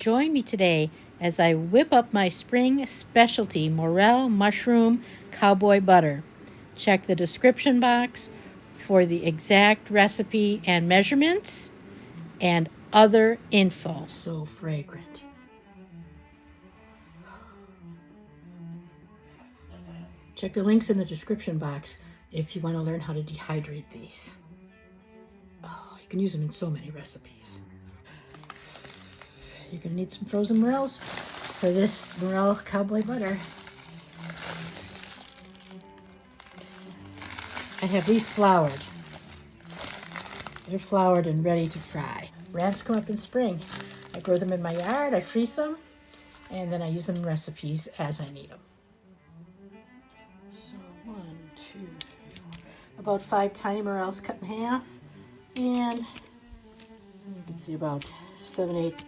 Join me today as I whip up my spring specialty Morel mushroom cowboy butter. Check the description box for the exact recipe and measurements and other info. So fragrant. Check the links in the description box if you want to learn how to dehydrate these. Oh, you can use them in so many recipes. You're going to need some frozen morels for this Morel cowboy butter. I have these floured. They're floured and ready to fry. Ramps come up in spring. I grow them in my yard, I freeze them, and then I use them in recipes as I need them. So 1, 2, 3, 4. About 5 tiny morels cut in half. And you can see about 7, 8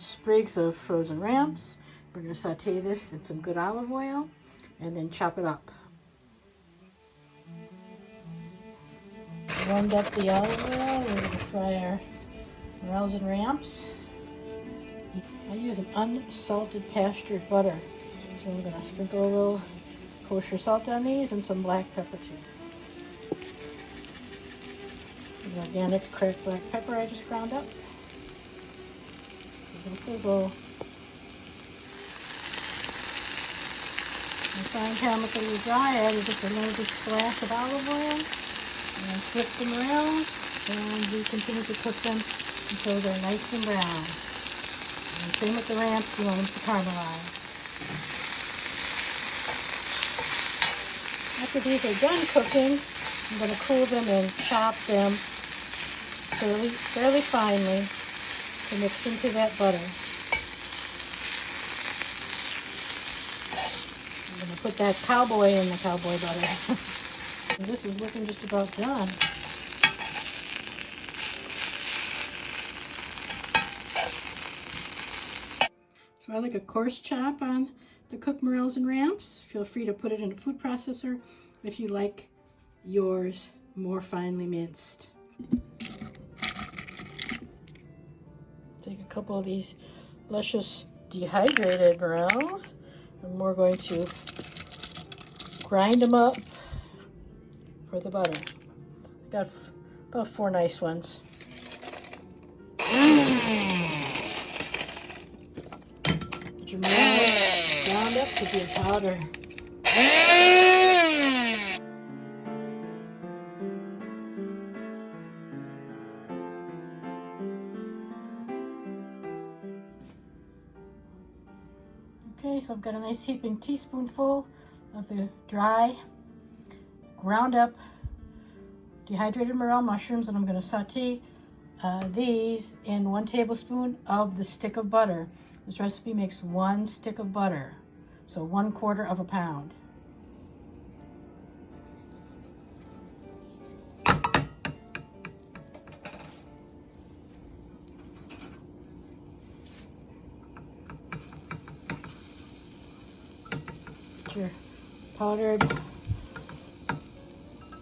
sprigs of frozen ramps. We're going to saute this in some good olive oil and then chop it up. Warmed up the olive oil. We're going to fry our morels and ramps. I use an unsalted pastured butter. So I'm going to sprinkle a little kosher salt on these and some black pepper too. An organic cracked black pepper I just ground up. It's going to sizzle. The frying pan looking dry, I added just a little splash of olive oil. And flip the morels, and we continue to cook them until they're nice and brown. And same with the ramps, you want them to caramelize. After these are done cooking, I'm going to cool them and chop them fairly finely to mix into that butter. I'm going to put that cowboy in the cowboy butter. This is looking just about done. So I like a coarse chop on the cooked morels and ramps. Feel free to put it in a food processor if you like yours more finely minced. Take a couple of these luscious dehydrated morels, and we're going to grind them up for the butter. Got about 4 nice ones. Get your morels ground up to be a powder. Okay, so I've got a nice heaping teaspoonful of the dry ground up dehydrated morel mushrooms, and I'm going to saute these in 1 tablespoon of the stick of butter. This recipe makes 1 stick of butter, so 1/4 pound. Get your powdered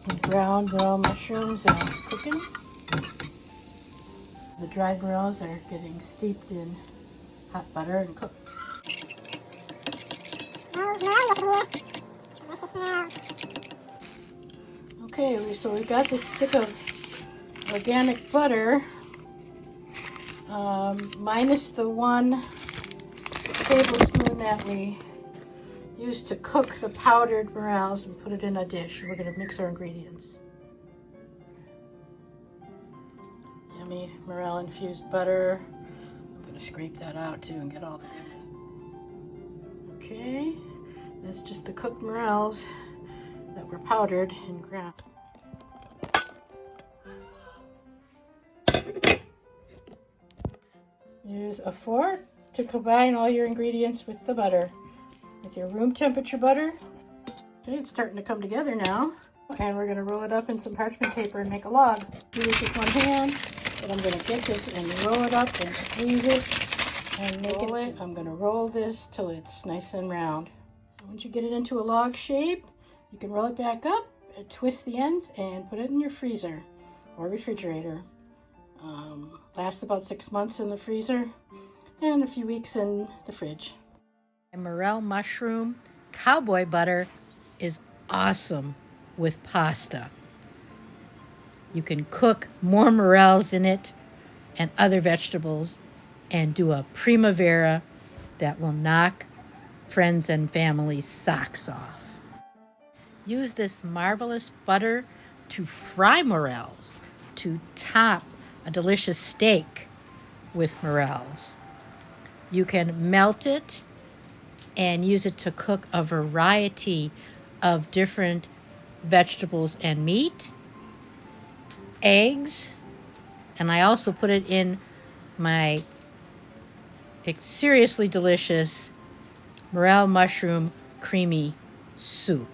and ground morel mushrooms cooking. The dried morels are getting steeped in hot butter and cooked. Okay, so we got this stick of organic butter, minus the 1 tablespoon that we used to cook the powdered morels, and put it in a dish. We're going to mix our ingredients. Yummy morel infused butter. I'm going to scrape that out too and get all the goodness. Okay, that's just the cooked morels that were powdered and ground. Use a fork to combine all your ingredients with the butter. With your room temperature butter. Okay, it's starting to come together now. And we're going to roll it up in some parchment paper and make a log. Use this one hand, but I'm going to get this and roll it up and squeeze it and make it. I'm going to roll this till it's nice and round. So once you get it into a log shape, you can roll it back up, twist the ends, and put it in your freezer or refrigerator. Lasts about 6 months in the freezer. and a few weeks in the fridge. And morel mushroom cowboy butter is awesome with pasta. You can cook more morels in it and other vegetables and do a primavera that will knock friends and family's socks off. Use this marvelous butter to fry morels, to top a delicious steak with morels. You can melt it and use it to cook a variety of different vegetables and meat, eggs, and I also put it in my seriously delicious morel mushroom creamy soup.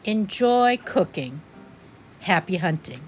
Enjoy cooking. Happy hunting.